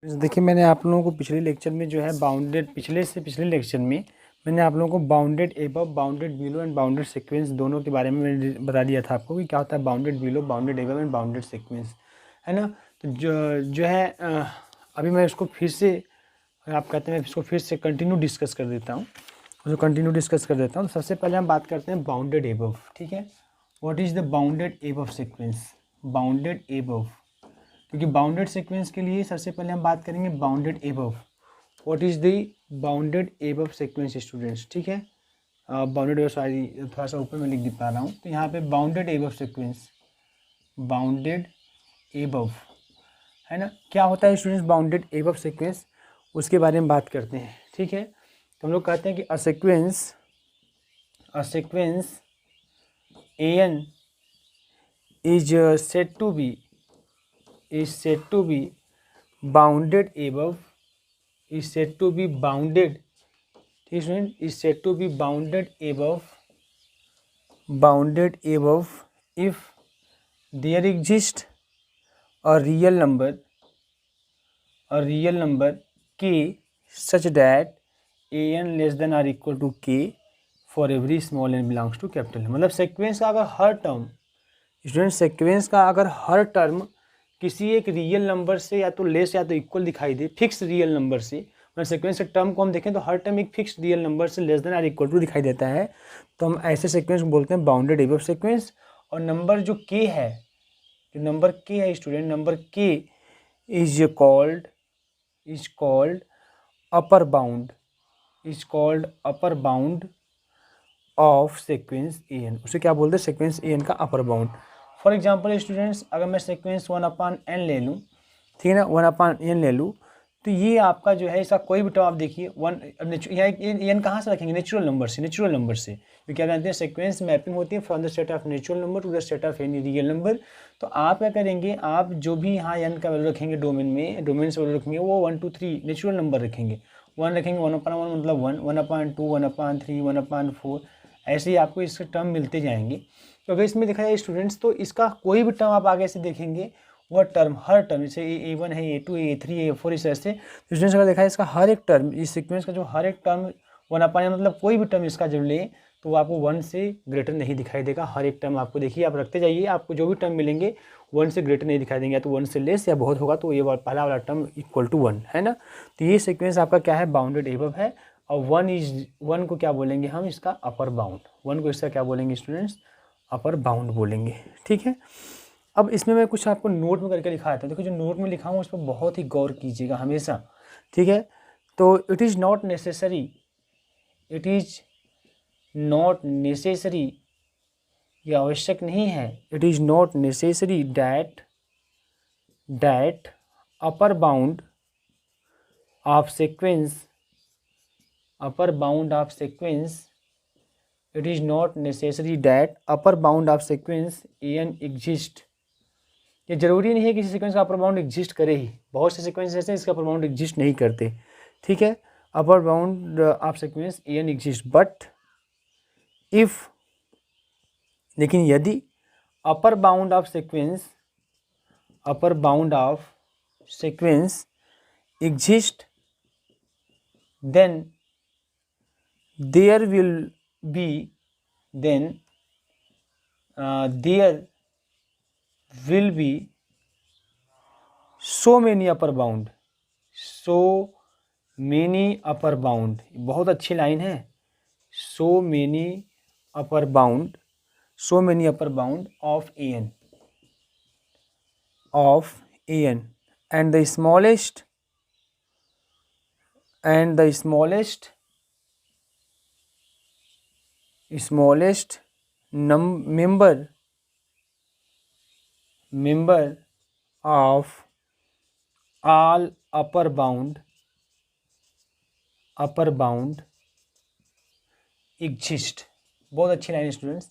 देखिए मैंने आप लोगों को पिछले लेक्चर में जो है बाउंडेड पिछले लेक्चर में मैंने आप लोगों को bounded above, bounded below and bounded sequence दोनों के बारे में मैंने बता दिया था आपको कि क्या होता है bounded below, bounded above and bounded sequence, है ना। तो जो है अभी मैं इसको फिर से, आप कहते हैं इसको फिर से कंटिन्यू डिस्कस कर देता हूँ। तो सबसे पहले हम बात करते हैं बाउंडेड एबव, ठीक है। What is the bounded above sequence? Bounded above, क्योंकि बाउंडेड सीक्वेंस के लिए सबसे पहले हम बात करेंगे bounded above. What is the bounded above sequence students, ठीक है। बाउंडेड एबव, सॉरी थोड़ा सा ऊपर में लिख पा रहा हूँ, तो यहाँ पे bounded above sequence, bounded above, है ना। क्या होता है स्टूडेंट्स बाउंडेड एबव सीक्वेंस, उसके बारे में बात करते हैं, ठीक है। तो हम लोग कहते हैं कि a sequence an is said to be bounded above, is said to be bounded, is said to be bounded above if there exists a real number k such that an less than or equal to k for every small n belongs to capital N। मतलब sequence का अगर हर term student, sequence का अगर हर term किसी एक real number से या तो लेस या तो इक्वल दिखाई दे, फिक्स रियल नंबर से, मतलब सीक्वेंस के टर्म को हम देखें तो हर टर्म एक फिक्स रियल नंबर से लेस देन और इक्वल टू दिखाई देता है, तो हम ऐसे सीक्वेंस को बोलते हैं बाउंडेड एबव सीक्वेंस। और नंबर जो k है, जो नंबर k है student, number k is called upper bound of sequence an। उसे क्या बोलते हैं? सीक्वेंस an का upper bound. For example students, अगर मैं सीक्वेंस 1/n ले लूँ, ठीक है ना, 1/n ले लूँ, तो ये आपका जो है इसका कोई भी टर्म आप देखिए यहाँ n कहाँ से रखेंगे? नेचुरल नंबर से। तो क्या कहते हैं सीक्वेंस मैपिंग होती है from the set of natural number two the set of any real number. तो आप क्या करेंगे, आप जो भी यहाँ n का वैल्यू रखेंगे डोमेन से वैल्यू रखेंगे, वो 1 2 3 नेचुरल नंबर रखेंगे। 1 रखेंगे 1/1 मतलब 1, 1/2, 1/3, 1/4, ऐसे ही आपको इसके टर्म मिलते जाएंगे। तो अगर इसमें देखा जाए स्टूडेंट्स, तो इसका कोई भी टर्म आप आगे से देखेंगे, वह टर्म हर टर्म, जैसे a1 है, a2 है, a3 है, a4, इस तरह से स्टूडेंट्स अगर देखा है इसका हर एक टर्म, इस सीक्वेंस का जो हर एक टर्म 1/n मतलब कोई भी टर्म इसका जब ले तो वो आपको 1 से ग्रेटर नहीं दिखाई देगा। हर एक टर्म आपको देखिए, आप रखते जाइए, आपको जो भी टर्म मिलेंगे 1 से ग्रेटर नहीं दिखाई देंगे, या तो 1 से लेस या बहुत होगा तो ये पहला वाला टर्म इक्वल टू 1, है ना। तो ये सीक्वेंस आपका क्या है? बाउंडेड एबव है। और 1 को क्या बोलेंगे हम? इसका अपर बाउंड। 1 को इसका क्या बोलेंगे स्टूडेंट्स? अपर बाउंड बोलेंगे, ठीक है। अब इसमें मैं कुछ आपको नोट में करके लिखा था, देखो जो नोट में लिखा हूँ उस पर बहुत ही गौर कीजिएगा हमेशा, ठीक है। तो इट इज़ नॉट नेसेसरी, ये आवश्यक नहीं है, it is not necessary that upper bound of sequence it is not necessary that upper bound of sequence an exist। ये जरूरी नहीं है किसी सीक्वेंस का अपर बाउंड एग्जिस्ट करे ही, बहुत से सीक्वेंस ऐसे हैं इसका अपर बाउंड एग्जिस्ट नहीं करते, ठीक है। अपर bound of sequence an exist, but if, लेकिन यदि अपर bound of sequence exist, then there will be so many upper bound, बहुत अच्छी लाइन है, so many upper bound of an and the smallest member of all upper bound exist। बहुत अच्छी line students,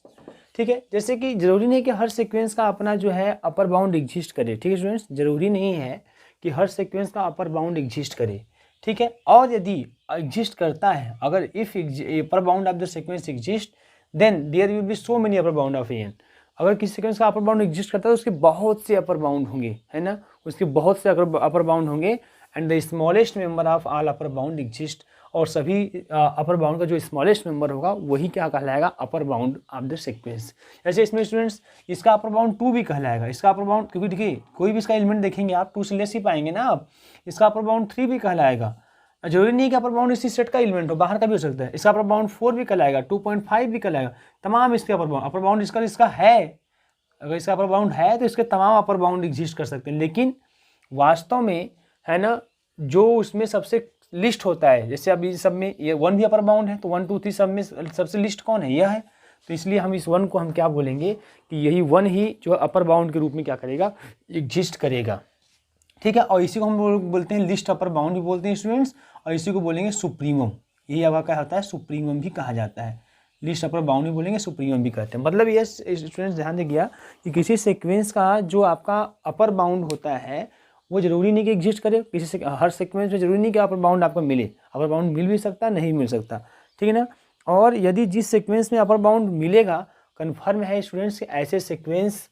ठीक है। जैसे कि जरूरी नहीं कि हर सीक्वेंस का अपना जो है अपर बाउंड एग्जिस्ट करे, ठीक है स्टूडेंट्स, जरूरी नहीं है कि हर सीक्वेंस का अपर बाउंड एग्जिस्ट करे, ठीक है। और यदि एग्जिस्ट करता है, अगर if upper bound of the sequence exist, then there will be so many upper bound of an। अगर किसी सीक्वेंस का अपर बाउंड एग्जिस्ट करता है तो उसके बहुत से अपर बाउंड होंगे, है ना, उसके बहुत से अपर बाउंड होंगे। And the smallest member of all upper bound exist, और सभी अपर बाउंड का जो स्मॉलेस्ट मेंबर होगा वही क्या कहलाएगा, अपर बाउंड ऑफ द सीक्वेंस। जैसे इसमें स्टूडेंट्स इसका अपर बाउंड 2 भी कहलाएगा, इसका अपर बाउंड, क्योंकि देखिए कोई भी इसका एलिमेंट देखेंगे आप 2 से लेस ही पाएंगे ना आप, इसका अपर बाउंड 3 भी कहलाएगा, जरूरी नहीं कि अपर बाउंड इसी सेट का एलिमेंट हो, बाहर का भी हो सकता है। इसका अपर बाउंड 4 भी कहलाएगा, 2.5 भी कहलाएगा, तमाम इसके अपर बाउंड इसका है, अगर इसका अपर बाउंड है तो इसके तमाम अपर बाउंड एग्जिस्ट कर सकते हैं। लेकिन वास्तव में है ना, जो उसमें सबसे लिस्ट होता है, जैसे अभी सब में ये 1 भी अपर बाउंड है, तो 1 2 3 सब में सबसे लिस्ट कौन है, यह है। तो इसलिए हम इस 1 को हम क्या बोलेंगे कि यही 1 ही जो अपर बाउंड के रूप में क्या करेगा, एग्जिस्ट करेगा, ठीक है। और इसी को हम बोलते हैं लिस्ट अपर बाउंड भी बोलते हैं स्टूडेंट्स, और इसी को बोलेंगे सुप्रीमम, यही अब क्या होता है, सुप्रीमम भी कहा जाता है। लिस्ट अपर बाउंड भी बोलेंगे, सुप्रीमम भी कहते हैं। मतलब ये स्टूडेंट्स ध्यान दिया कि किसी सीक्वेंस का जो आपका अपर बाउंड होता है वो जरूरी नहीं कि एग्जिस्ट करे, किसी से हर सीक्वेंस में जरूरी नहीं कि अपर बाउंड आपको मिले, अपर बाउंड मिल भी सकता है, नहीं मिल सकता, ठीक है ना। और यदि जिस सीक्वेंस में अपर बाउंड मिलेगा, कन्फर्म है स्टूडेंट्स कि ऐसे सीक्वेंस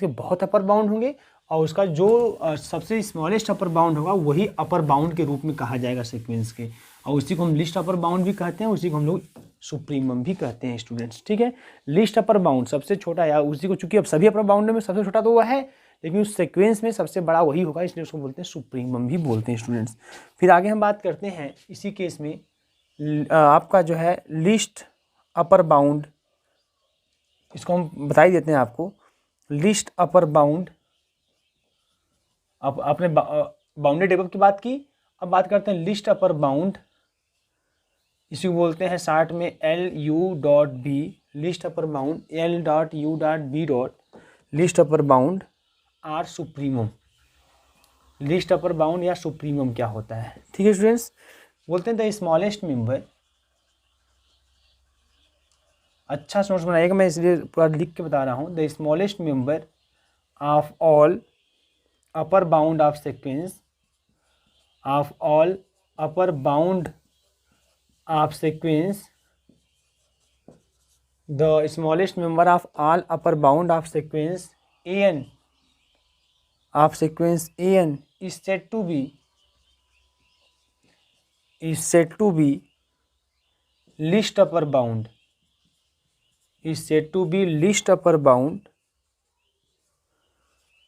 के बहुत अपर बाउंड होंगे, और उसका जो सबसे स्मॉलेस्ट अपर बाउंड होगा वही अपर बाउंड के रूप में कहा जाएगा सीक्वेंस के, और उसी को हम लिस्ट अपर बाउंड भी कहते हैं, उसी को हम लोग सुप्रीमम भी कहते हैं स्टूडेंट्स, ठीक है। लिस्ट अपर बाउंड सबसे छोटा, या उसी को, चूंकि अब सभी अपर बाउंड में सबसे छोटा तो वह है, लेकिन उस सीक्वेंस में सबसे बड़ा वही होगा, इसलिए उसको बोलते हैं सुप्रीमम भी बोलते हैं स्टूडेंट्स। फिर आगे हम बात करते हैं इसी केस में आपका जो है लिस्ट अपर बाउंड, इसको हम बता ही देते हैं आपको, लिस्ट अपर बाउंड। अब आपने बाउंडेड एबव की बात की, अब बात करते हैं लिस्ट अपर बाउंड, इसी को बोलते हैं शार्ट में LU.B, least upper bound L.U.B. Least upper bound or supremum. Least upper bound या सुप्रीमम क्या होता है, ठीक है स्टूडेंट्स। बोलते हैं द स्मॉलेस्ट मेंबर, अच्छा नोट्स बनाइएगा, मैं इसलिए पूरा लिख के बता रहा हूँ। The smallest member of all upper bound of sequence, of all upper bound of sequence, the smallest member of all upper bound of sequence AN of sequence AN is said to be least upper bound, is said to be least upper bound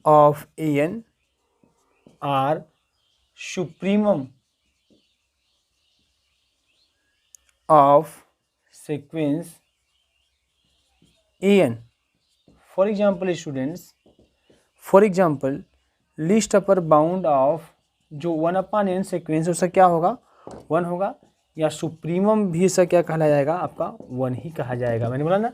of AN or supremum of sequence AN. For example students, for example list upper bound of जो 1/n sequence उसका क्या होगा, 1 होगा, या supremum भी इसका क्या कहा जाएगा, आपका 1 ही कहा जाएगा। मैंने बोला ना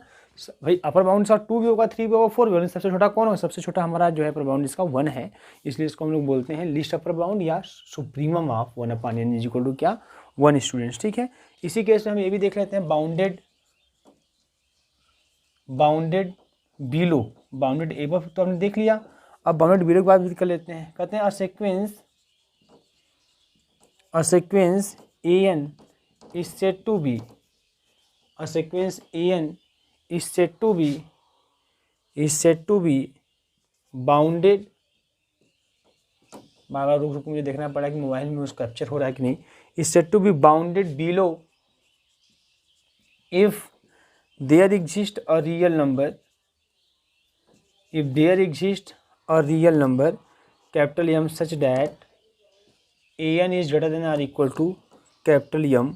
भाई अपर बाउंड इसका 2 भी होगा, 3 भी होगा, 4 भी होगा, सबसे छोटा कौन होगा, सबसे छोटा हमारा जो है अपर बाउंड इसका 1 है, इसलिए इसको हम लोग बोलते हैं लिस्ट अपर बाउंड या supremum of 1/n is equal to क्या, 1 स्टूडेंट्स, ठीक है। इसी केस में हम ये भी देख लेते हैं बाउंडेड बिलो, बाउंडेड एबव तो हमने देख लिया, अब बाउंडेड बिलो की बात भी कर लेते हैं। कहते हैं a sequence AN is said to be, a sequence AN is said to be bounded, बार रुक मुझे देखना पड़ा कि मोबाइल में उसका कैप्चर हो रहा है कि नहीं, is said to be bounded below if there exists a real number, if there exists a real number capital M such that AN is greater than or equal to capital M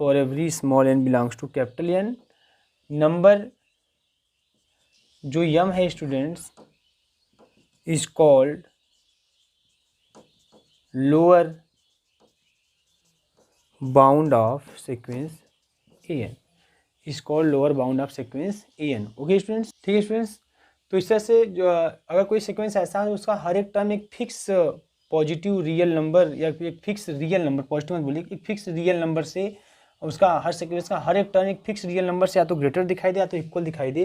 for every small n belongs to capital N। Number जो M है students is called lower bound of sequence AN, is called lower bound of sequence AN। Okay students, ठीक है students. तो इस तरह से जो अगर कोई सीक्वेंस ऐसा है उसका हर एक टर्म एक फिक्स पॉजिटिव रियल नंबर या एक फिक्स रियल नंबर, पॉजिटिव मत बोलिए, एक फिक्स रियल नंबर से उसका हर सीक्वेंस का हर एक टर्म एक फिक्स रियल नंबर से या तो ग्रेटर दिखाई दे या तो इक्वल दिखाई दे,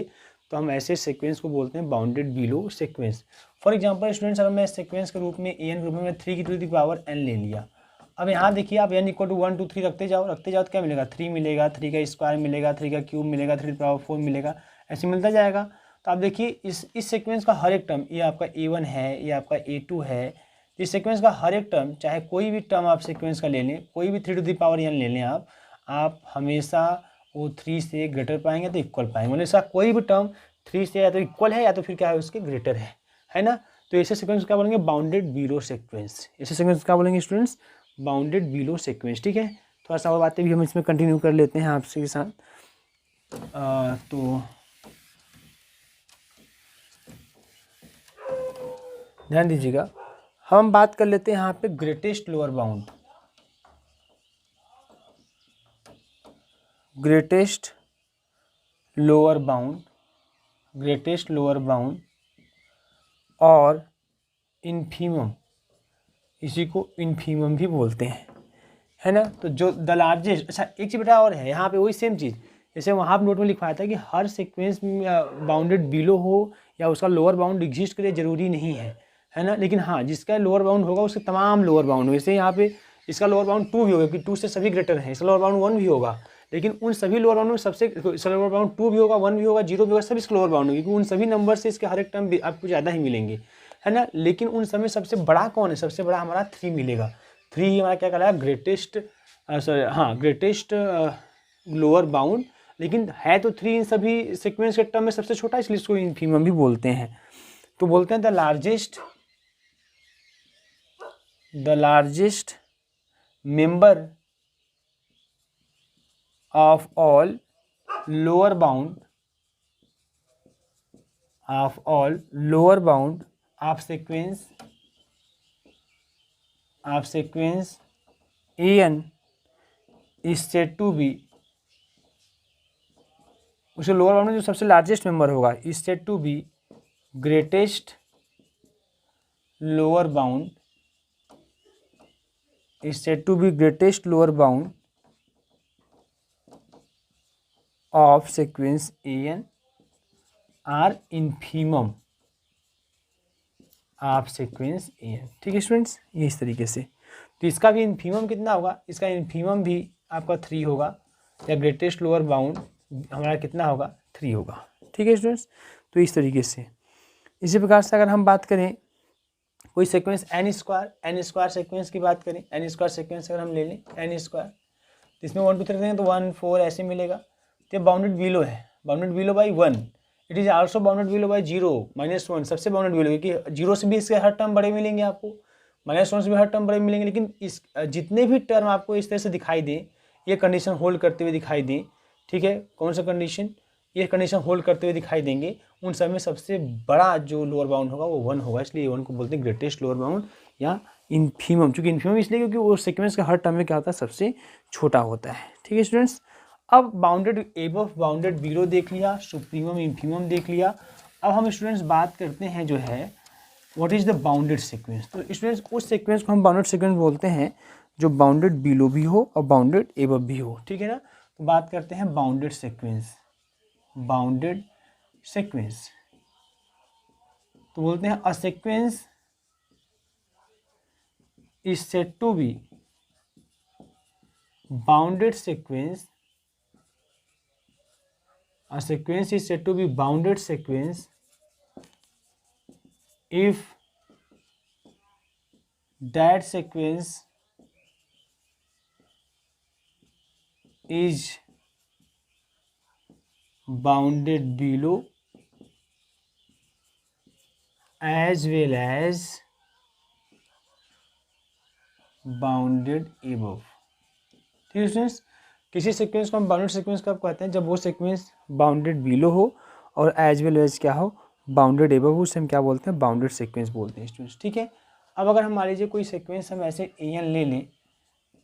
तो हम ऐसे सीक्वेंस को बोलते हैं bounded below sequence. For example students, अगर मैं सीक्वेंस के रूप में AN के रूप में 3 की टू द पावर n ले लिया, अब यहाँ देखिए आप n इक्वल टू 1 2 3 रखते जाओ तो क्या मिलेगा, 3 मिलेगा, 3 का स्क्वायर मिलेगा, 3 का क्यूब मिलेगा, 3 की पावर 4 मिलेगा, ऐसे मिलता जाएगा। तो आप देखिए इस सीक्वेंस का हर एक टर्म, ये आपका A1 है, ये आपका A2 है, इस सीक्वेंस का हर एक टर्म, चाहे कोई भी टर्म आप सीक्वेंस का ले लें, कोई भी 3 टू द पावर n ले लें आप हमेशा वो 3 से ग्रेटर पाएंगे तो इक्वल पाएंगे, मतलब इसका कोई भी टर्म 3 से या तो इक्वल है या तो फिर क्या है उसके ग्रेटर है ना। तो ऐसे सीक्वेंस क्या बोलेंगे, बाउंडेड बीलो सीक्वेंस। ऐसे सीक्वेंस क्या बोलेंगे स्टूडेंट्स, बाउंडेड बीलो सीक्वेंस। ठीक है, थोड़ा सा और बातें भी हम इसमें कंटिन्यू कर लेते हैं आपसे के साथ। तो ध्यान दीजिएगा, हम बात कर लेते हैं यहाँ पे greatest lower bound. Greatest lower bound, greatest lower bound और इन्फीमम, इसी को इन्फीमम भी बोलते हैं, है ना। तो जो द लार्जेस्ट, अच्छा एक चीज़ बेटा और है यहाँ पे, वही सेम चीज़ जैसे वहाँ नोट में लिखवाया था कि हर सीक्वेंस में बाउंडेड बिलो हो या उसका लोअर बाउंड एग्जिस्ट करे जरूरी नहीं है ना। लेकिन हाँ, जिसका लोअर बाउंड होगा उसके तमाम लोअर बाउंड, वैसे यहाँ पे इसका लोअर बाउंड 2 भी होगा क्योंकि 2 से सभी ग्रेटर हैं, इसका लोअर बाउंड 1 भी होगा, लेकिन उन सभी लोअर बाउंड में सबसे, इसका लोअर बाउंड 2 भी होगा, 1 भी होगा, 0 भी होगा, सभी इसका लोअर बाउंड होगा, क्योंकि उन सभी नंबर से इसके हर एक टर्म आपको ज़्यादा ही मिलेंगे, है ना। लेकिन उन समय सबसे बड़ा कौन है, सबसे बड़ा हमारा 3 मिलेगा। 3 ही हमारा क्या कहलाया, ग्रेटेस्ट, सॉरी हाँ, ग्रेटेस्ट लोअर बाउंड। लेकिन है तो 3 इन सभी सीक्वेंस के टर्म में सबसे छोटा, इसलिए इसको इन्फीमम भी बोलते हैं। तो बोलते हैं the largest member of all lower bound of sequence an is said to be, उसके लोअर बाउंड में जो सबसे लार्जेस्ट मेंबर होगा is said to be greatest lower bound, is said to be greatest lower bound of sequence an or infimum of sequence an। ठीक है students, ये इस तरीके से। तो इसका भी इन्फीमम कितना होगा, इसका इन्फीमम भी आपका 3 होगा, या ग्रेटेस्ट लोअर बाउंड हमारा कितना होगा, 3 होगा। ठीक है स्टूडेंट्स, तो इस तरीके से। इसी प्रकार से अगर हम बात करें कोई सीक्वेंस n स्क्वायर सीक्वेंस की बात करें, n स्क्वायर सीक्वेंस अगर हम ले लें n स्क्वायर, तो इसमें 1 2 3 देंगे तो 1 4 ऐसे मिलेगा। तो बाउंडेड बिलो है, bounded below by 1, it is also bounded below by 0 -1, सबसे बाउंडेड बिलो, क्योंकि 0 से भी इसके हर टर्म बड़े मिलेंगे आपको, -1 से भी हर टर्म बड़े मिलेंगे। लेकिन इस जितने भी टर्म आपको इस तरह से दिखाई दें, ये कंडीशन होल्ड करते हुए दिखाई दें, ठीक है, कौन सा कंडीशन, ये कंडीशन होल्ड करते हुए दिखाई देंगे, उन सब में सबसे बड़ा जो लोअर बाउंड होगा वो 1 होगा, इसलिए 1 को बोलते हैं ग्रेटेस्ट लोअर बाउंड या इन्फीमम। चूँकि इन्फीमम इसलिए क्योंकि वो सीक्वेंस का हर टर्म में क्या होता है, सबसे छोटा होता है। ठीक है स्टूडेंट्स, अब बाउंडेड एबव बाउंडेड बिलो देख लिया, सुप्रीमम इन्फीमम देख लिया। अब हम स्टूडेंट्स बात करते हैं जो है what is the bounded sequence. तो स्टूडेंट्स उस सीक्वेंस को हम बाउंडेड सीक्वेंस बोलते हैं जो बाउंडेड बिलो भी हो और बाउंडेड एबव भी हो। ठीक है ना, तो बात करते हैं बाउंडेड सीक्वेंस। बाउंडेड सीक्वेंस तो बोलते हैं a sequence is said to be bounded sequence, a sequence is said to be bounded sequence if that sequence is bounded below as well as bounded above। ठीक है students, किसी sequence को हम bounded sequence कब कहते हैं, जब वो सीक्वेंस बाउंडेड बिलो हो और एज वेल एज क्या हो, बाउंडेड एबव हो, उसे हम क्या बोलते हैं, बाउंडेड सीक्वेंस बोलते हैं स्टूडेंट्स। ठीक है, अब अगर हम मान लीजिए कोई सीक्वेंस हम ऐसे an ले लें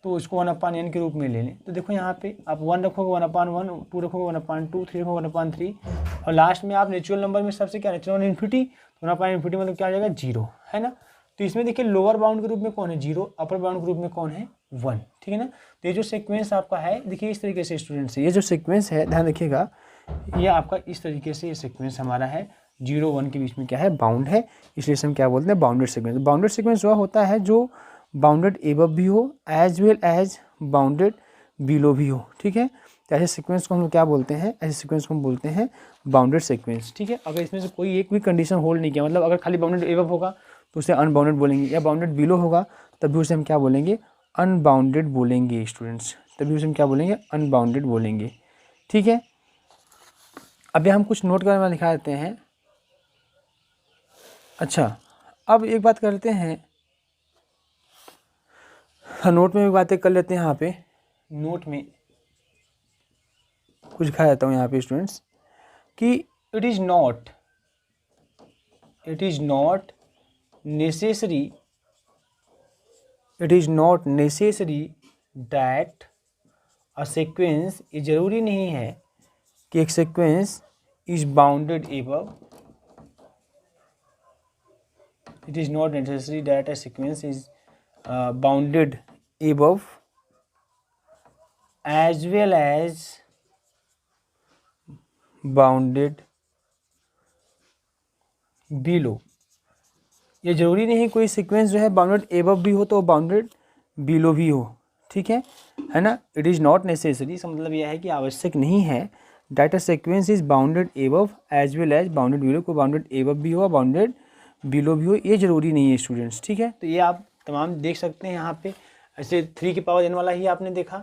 तो उसको 1/n के रूप में ले लें, तो देखो यहाँ पे आप 1 रखोगे 1/1, 2 रखोगे 1/2, 3 रखोगे 1/3 और लास्ट में आप नेचुरल नंबर में सबसे क्या, नेचुरल इन्फिनिटी, तो 1/इन्फिनिटी मतलब क्या आ जाएगा, 0, है ना। तो इसमें देखिए लोअर बाउंड के रूप में कौन है, 0, अपर बाउंड के रूप में कौन है, 1। ठीक है ना, तो ये जो सीक्वेंस आपका है, देखिए इस तरीके से स्टूडेंट्स, ये जो सीक्वेंस है ध्यान रखिएगा, ये आपका इस तरीके से ये सीक्वेंस हमारा है, 0 1 के बीच में क्या है, बाउंड है, इसलिए हम क्या बोलते हैं, बाउंडेड सीक्वेंस। बाउंडेड सीक्वेंस वह होता है जो बाउंडेड एबव भी हो as well as bounded below भी हो। ठीक है, तो ऐसे सीक्वेंस को हम क्या बोलते हैं, ऐसे सीक्वेंस को हम बोलते हैं बाउंडेड सीक्वेंस। ठीक है, अगर इसमें से कोई एक भी कंडीशन होल्ड नहीं किया, मतलब अगर खाली बाउंडेड एबव होगा तो उसे अनबाउंडेड बोलेंगे, या बाउंडेड बिलो होगा तब भी उसे हम क्या बोलेंगे, अनबाउंडेड बोलेंगे स्टूडेंट्स, तभी उसे हम क्या बोलेंगे, अनबाउंडेड बोलेंगे। ठीक है, अभी हम कुछ नोट करना दिखा देते हैं। अच्छा, अब एक बात कर लेते हैं, नोट में भी बातें कर लेते हैं। यहाँ पे नोट में कुछ दिखा देता हूँ यहाँ पे स्टूडेंट्स कि it is not necessary, it is not necessary that a sequence, ये ज़रूरी नहीं है कि एक sequence is bounded above, it is not necessary that a sequence is bounded above as well as bounded below। ये ज़रूरी नहीं कोई सीक्वेंस जो है बाउंडेड एबव भी हो तो बाउंडेड बिलो भी हो। ठीक है ना। इट इज़ नॉट नेसेसरी, इसका मतलब यह है कि आवश्यक नहीं है data sequence is bounded above as well as bounded below, को बाउंडेड एबव भी हो बाउंडेड बिलो भी हो, ये ज़रूरी नहीं है स्टूडेंट्स। ठीक है, तो ये आप तमाम देख सकते हैं यहाँ पे। ऐसे 3 की पावर n वाला ही आपने देखा,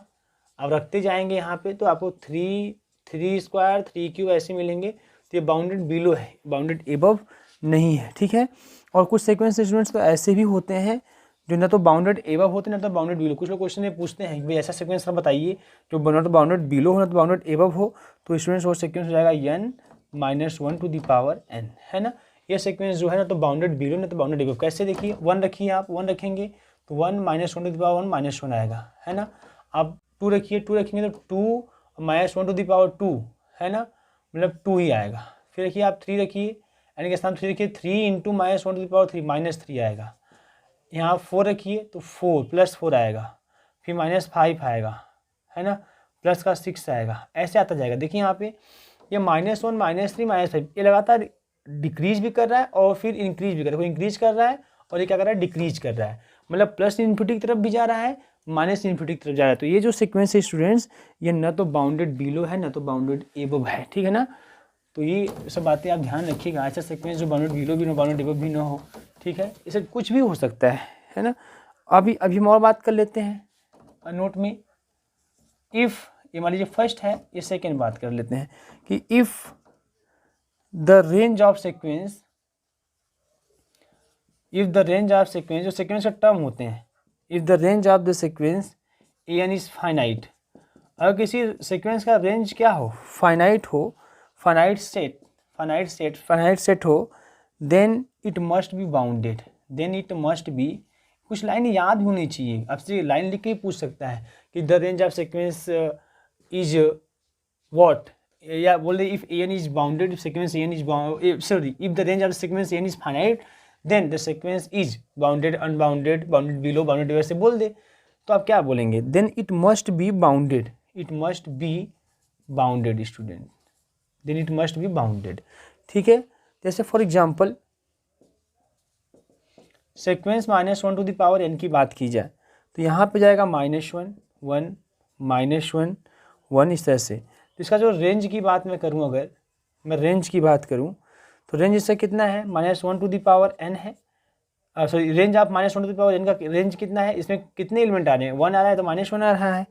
अब रखते जाएंगे यहाँ पे तो आपको 3 स्क्वायर 3 क्यूब ऐसे मिलेंगे। तो ये बाउंडेड बिलो है, बाउंडेड एबव नहीं है। ठीक है, और कुछ सीक्वेंस स्टूडेंट्स तो ऐसे भी होते हैं जो ना तो बाउंडेड एबव होते हैं ना तो बाउंडेड बिलो। कुछ लोग क्वेश्चन में पूछते हैं कि भाई ऐसा सीक्वेंस आप बताइए जो ना तो बाउंडेड बिलो हो ना तो बाउंडेड एबव हो, तो स्टूडेंट्स वो सीक्वेंस हो जाएगा n-1 to the power n, है ना। ये सीक्वेंस जो है ना तो बाउंडेड बिलो ना तो बाउंडेड एबव। कैसे देखिए, 1 रखिए आप, 1 रखेंगे तो 1-1 टू द पावर 1 -1 आएगा, है ना। आप 2 रखिए, 2 रखेंगे तो 2 -1 टू द पावर 2, है ना, मतलब 2 ही आएगा। फिर रखिए आप 3 रखिए, यानी कि स्थान 3 रखिए, 3 इंटू -1 टू द पावर 3 -3 आएगा। यहाँ 4 रखिए तो 4 +4 आएगा, फिर -5 आएगा, है ना, प्लस का 6 आएगा, ऐसे आता जाएगा। देखिए यहाँ पे ये -1 -3 -5 ये लगातार डिक्रीज भी कर रहा है और फिर इंक्रीज भी कर रहा है। कोई इंक्रीज कर रहा है और ये क्या कर रहा है, डिक्रीज कर रहा है, मतलब प्लस इन्फिनिटी की तरफ भी जा रहा है, माइनस इन्फिनिटी की तरफ जा रहा है। तो ये जो सीक्वेंस है स्टूडेंट्स, ये न तो बाउंडेड बिलो है न तो बाउंडेड एबव है। ठीक है ना, तो ये सब बातें आप ध्यान रखिएगा। ऐसा सीक्वेंस जो बाउंडेड बिलो भी ना बाउंडेड एबव भी ना हो, ठीक है, इसे कुछ भी हो सकता है ना। अभी हम और बात कर लेते हैं नोट में। इफ़, ये मान लीजिए फर्स्ट है, ये सेकेंड बात कर लेते हैं कि if the range of sequence, if the range of sequence, जो सीक्वेंस का टर्म होते हैं, if the range of the sequence n is finite, अगर किसी सीक्वेंस का रेंज क्या हो, फाइनाइट हो, फाइनाइट सेट हो, then it must be bounded, then it must be, कुछ लाइन याद होनी चाहिए। आपसे लाइन लिख के ही पूछ सकता है कि the range of sequence is what, या बोले if n is bounded, sequence n is sorry, if the range of sequence n is finite then the sequence is bounded, unbounded, bounded below, bounded, वैसे बोल दे तो आप क्या बोलेंगे, then it must be bounded, it must be bounded student, then it must be bounded. ठीक है, जैसे for example sequence -1 to the power n की बात की जाए तो यहाँ पे जाएगा -1 1 -1 1 इस तरह से। तो इसका जो रेंज की बात मैं करूँ, अगर मैं रेंज की बात करूँ तो रेंज इसका कितना है, -1 टू द पावर n है, sorry range of -1 to the power n का रेंज कितना है, इसमें कितने एलिमेंट आ रहे हैं, 1 आ रहा है तो -1 आ रहा है।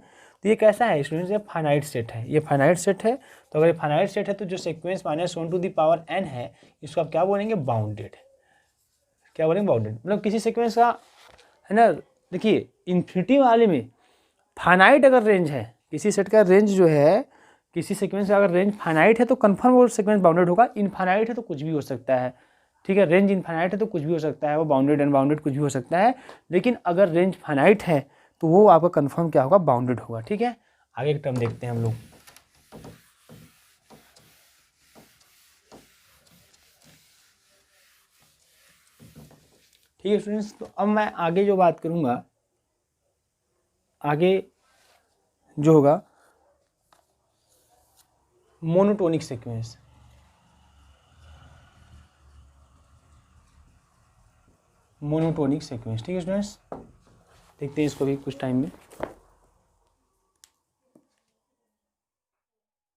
तो ये कैसा है स्टूडेंट्स, ये फाइनाइट सेट है, ये फाइनाइट सेट है। तो अगर ये फाइनाइट सेट है तो जो sequence -1 to the power n है इसको आप क्या बोलेंगे, बाउंडेड। क्या बोलेंगे, बाउंडेड। मतलब किसी सीक्वेंस का, है ना, देखिए इन्फिनिटी वाले में फाइनाइट अगर रेंज है, किसी सेट का रेंज जो है, किसी सीक्वेंस का अगर रेंज फाइनाइट है तो कन्फर्म वो सीक्वेंस बाउंडेड होगा। इनफाइनाइट है तो कुछ भी हो सकता है। ठीक है, रेंज इनफाइनाइट है तो कुछ भी हो सकता है, वो बाउंडेड अनबाउंडेड कुछ भी हो सकता है। लेकिन अगर रेंज फाइनाइट है तो वो आपका कन्फर्म क्या होगा, बाउंडेड होगा। ठीक है, आगे एक टर्म देखते हैं हम लोग। ठीक है स्टूडेंट्स, तो अब मैं आगे जो बात करूँगा, आगे जो होगा मोनोटोनिक सीक्वेंस। मोनोटोनिक सीक्वेंस, ठीक है स्टूडेंट्स, देखते हैं इसको भी कुछ टाइम में।